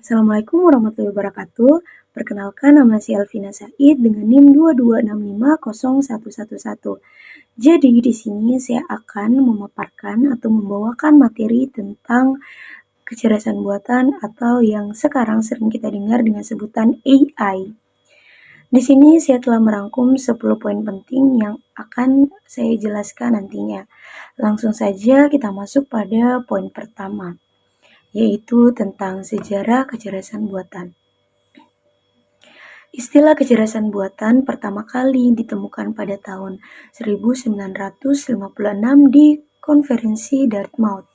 Assalamualaikum warahmatullahi wabarakatuh. Perkenalkan, nama saya Elvina Said dengan NIM 2265011. Jadi di sini saya akan memaparkan atau membawakan materi tentang kecerdasan buatan atau yang sekarang sering kita dengar dengan sebutan AI. Di sini saya telah merangkum 10 poin penting yang akan saya jelaskan nantinya. Langsung saja kita masuk pada poin pertama, yaitu tentang sejarah kecerdasan buatan. Istilah kecerdasan buatan pertama kali ditemukan pada tahun 1956 di konferensi Dartmouth.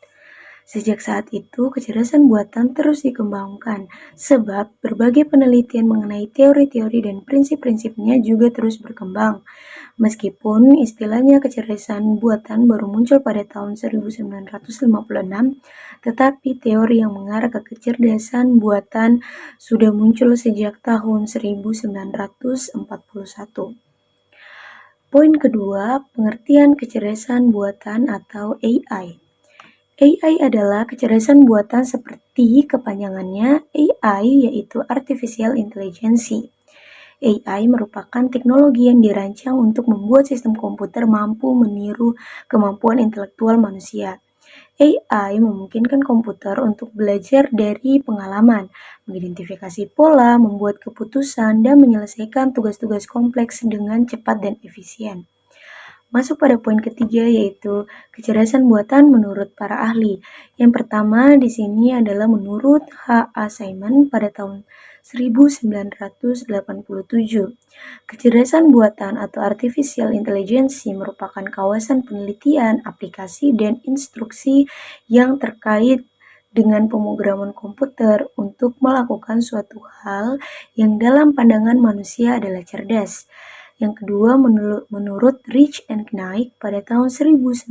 Sejak saat itu, kecerdasan buatan terus dikembangkan, sebab berbagai penelitian mengenai teori-teori dan prinsip-prinsipnya juga terus berkembang. Meskipun istilahnya kecerdasan buatan baru muncul pada tahun 1956, tetapi teori yang mengarah ke kecerdasan buatan sudah muncul sejak tahun 1941. Poin kedua, pengertian kecerdasan buatan atau AI. AI adalah kecerdasan buatan seperti kepanjangannya AI, yaitu Artificial Intelligence. AI merupakan teknologi yang dirancang untuk membuat sistem komputer mampu meniru kemampuan intelektual manusia. AI memungkinkan komputer untuk belajar dari pengalaman, mengidentifikasi pola, membuat keputusan, dan menyelesaikan tugas-tugas kompleks dengan cepat dan efisien. Masuk pada poin ketiga, yaitu kecerdasan buatan menurut para ahli. Yang pertama di sini adalah menurut H.A. Simon pada tahun 1987. Kecerdasan buatan atau artificial intelligence merupakan kawasan penelitian, aplikasi, dan instruksi yang terkait dengan pemrograman komputer untuk melakukan suatu hal yang dalam pandangan manusia adalah cerdas. Yang kedua, menurut Rich and Knight pada tahun 1991,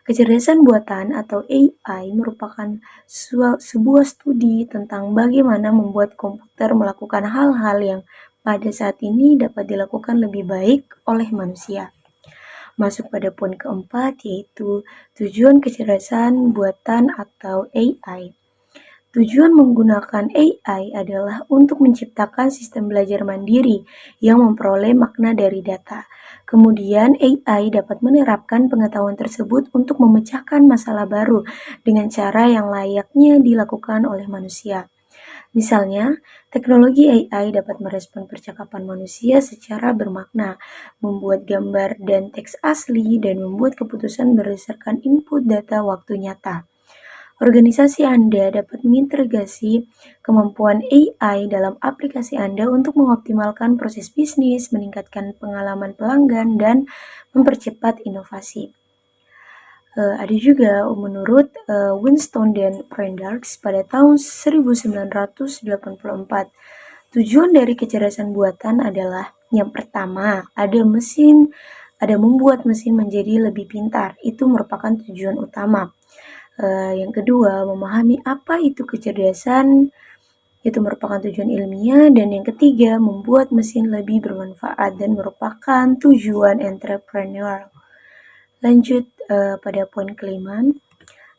kecerdasan buatan atau AI merupakan sebuah studi tentang bagaimana membuat komputer melakukan hal-hal yang pada saat ini dapat dilakukan lebih baik oleh manusia. Masuk pada poin keempat, yaitu tujuan kecerdasan buatan atau AI. Tujuan menggunakan AI adalah untuk menciptakan sistem belajar mandiri yang memperoleh makna dari data. Kemudian AI dapat menerapkan pengetahuan tersebut untuk memecahkan masalah baru dengan cara yang layaknya dilakukan oleh manusia. Misalnya, teknologi AI dapat merespon percakapan manusia secara bermakna, membuat gambar dan teks asli, dan membuat keputusan berdasarkan input data waktu nyata. Organisasi Anda dapat mengintegrasi kemampuan AI dalam aplikasi Anda untuk mengoptimalkan proses bisnis, meningkatkan pengalaman pelanggan, dan mempercepat inovasi. Ada juga menurut Winston dan Prendars pada tahun 1984. Tujuan dari kecerdasan buatan adalah yang pertama, ada membuat mesin menjadi lebih pintar. Itu merupakan tujuan utama. Yang kedua, memahami apa itu kecerdasan, itu merupakan tujuan ilmiah. Dan yang ketiga, membuat mesin lebih bermanfaat dan merupakan tujuan entrepreneurial. Lanjut pada poin kelima,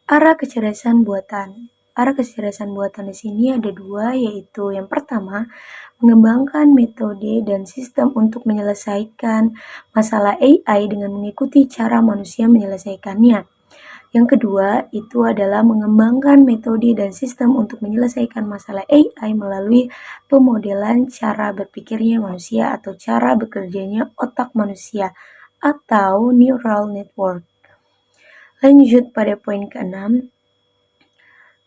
arah kecerdasan buatan. Arah kecerdasan buatan di sini ada dua, yaitu yang pertama, mengembangkan metode dan sistem untuk menyelesaikan masalah AI dengan mengikuti cara manusia menyelesaikannya. Yang kedua, itu adalah mengembangkan metode dan sistem untuk menyelesaikan masalah AI melalui pemodelan cara berpikirnya manusia atau cara bekerjanya otak manusia atau neural network. Lanjut pada poin keenam,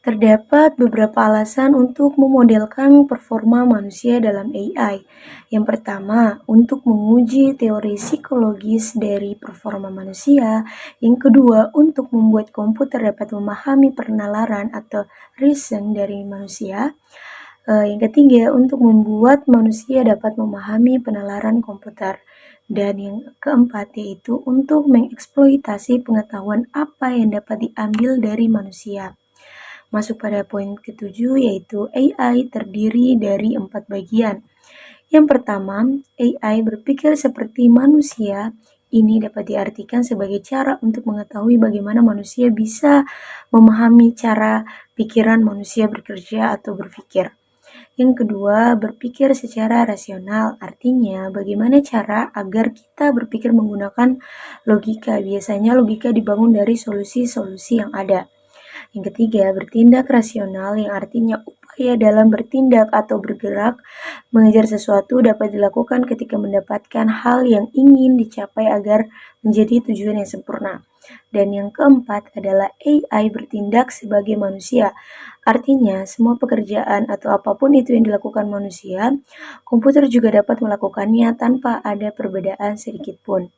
terdapat beberapa alasan untuk memodelkan performa manusia dalam AI. Yang pertama, untuk menguji teori psikologis dari performa manusia. Yang kedua, untuk membuat komputer dapat memahami penalaran atau reason dari manusia. Yang ketiga, untuk membuat manusia dapat memahami penalaran komputer. Dan yang keempat, yaitu untuk mengeksploitasi pengetahuan apa yang dapat diambil dari manusia. Masuk pada poin ketujuh, yaitu AI terdiri dari 4 bagian. Yang pertama, AI berpikir seperti manusia, Ini dapat diartikan sebagai cara untuk mengetahui bagaimana manusia bisa memahami cara pikiran manusia bekerja atau berpikir. Yang kedua, berpikir secara rasional, artinya bagaimana cara agar kita berpikir menggunakan logika. Biasanya logika dibangun dari solusi-solusi yang ada. Yang ketiga, bertindak rasional yang artinya upaya dalam bertindak atau bergerak mengejar sesuatu dapat dilakukan ketika mendapatkan hal yang ingin dicapai agar menjadi tujuan yang sempurna. Dan yang keempat adalah AI bertindak sebagai manusia. Artinya, semua pekerjaan atau apapun itu yang dilakukan manusia, komputer juga dapat melakukannya tanpa ada perbedaan sedikit pun.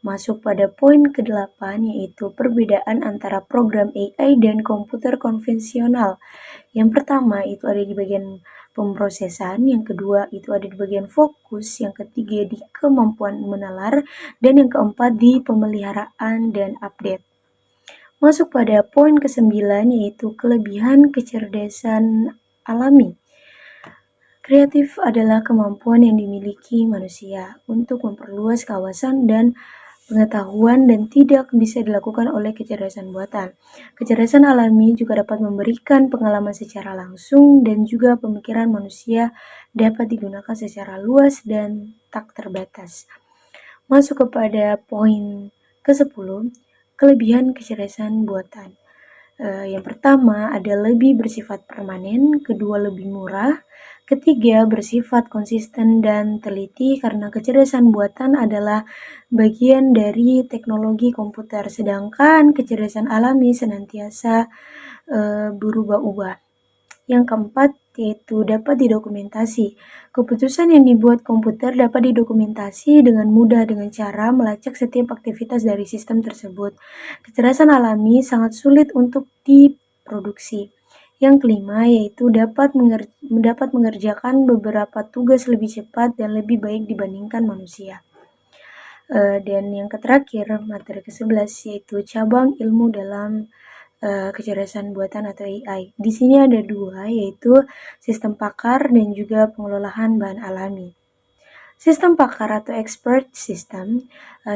Masuk pada poin ke-8 yaitu perbedaan antara program AI dan komputer konvensional. Yang pertama itu ada di bagian pemrosesan, yang kedua itu ada di bagian fokus, yang ketiga di kemampuan menalar, dan yang keempat di pemeliharaan dan update. Masuk pada poin ke-9 yaitu kelebihan kecerdasan alami. Kreatif adalah kemampuan yang dimiliki manusia untuk memperluas kawasan dan pengetahuan dan tidak bisa dilakukan oleh kecerdasan buatan. Kecerdasan alami juga dapat memberikan pengalaman secara langsung dan juga pemikiran manusia dapat digunakan secara luas dan tak terbatas. Masuk kepada poin ke-10, kelebihan kecerdasan buatan. Yang pertama ada lebih bersifat permanen, kedua lebih murah, ketiga bersifat konsisten dan teliti karena kecerdasan buatan adalah bagian dari teknologi komputer, sedangkan kecerdasan alami senantiasa berubah-ubah. Yang keempat yaitu dapat didokumentasi. Keputusan yang dibuat komputer dapat didokumentasi dengan mudah dengan cara melacak setiap aktivitas dari sistem tersebut. Kecerdasan alami sangat sulit untuk diproduksi. Yang kelima yaitu dapat mengerjakan beberapa tugas lebih cepat dan lebih baik dibandingkan manusia. Dan yang terakhir, materi ke-11 yaitu cabang ilmu dalam kecerdasan buatan atau AI. Di sini ada dua, yaitu sistem pakar dan juga pengelolaan bahan alami. Sistem pakar atau expert system,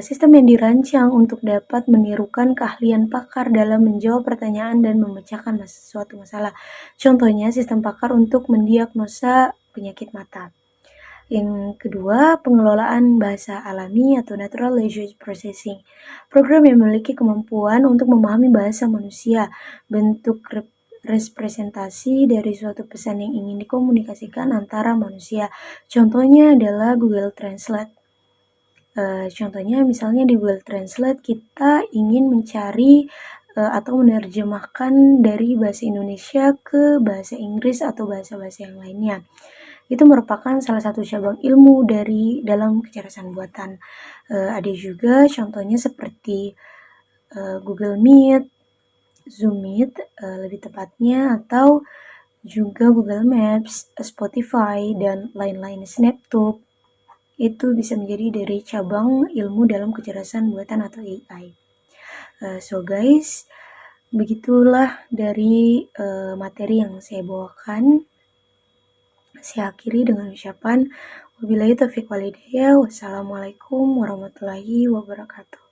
sistem yang dirancang untuk dapat menirukan keahlian pakar dalam menjawab pertanyaan dan memecahkan suatu masalah. Contohnya sistem pakar untuk mendiagnosa penyakit mata. Yang kedua, pengelolaan bahasa alami atau natural language processing. Program yang memiliki kemampuan untuk memahami bahasa manusia, bentuk representasi dari suatu pesan yang ingin dikomunikasikan antara manusia. Contohnya adalah Google Translate. Contohnya misalnya di Google Translate kita ingin mencari atau menerjemahkan dari bahasa Indonesia ke bahasa Inggris atau bahasa-bahasa yang lainnya. Itu merupakan salah satu cabang ilmu dari dalam kecerdasan buatan. Ada juga contohnya seperti Google Meet, Zoom Meet lebih tepatnya, atau juga Google Maps, Spotify, dan lain-lain, Snaptube. Itu bisa menjadi dari cabang ilmu dalam kecerdasan buatan atau AI. So guys, begitulah dari materi yang saya bawakan. Saya akhiri dengan ucapan wabillahi taufiq walhidayah. Wassalamualaikum warahmatullahi wabarakatuh.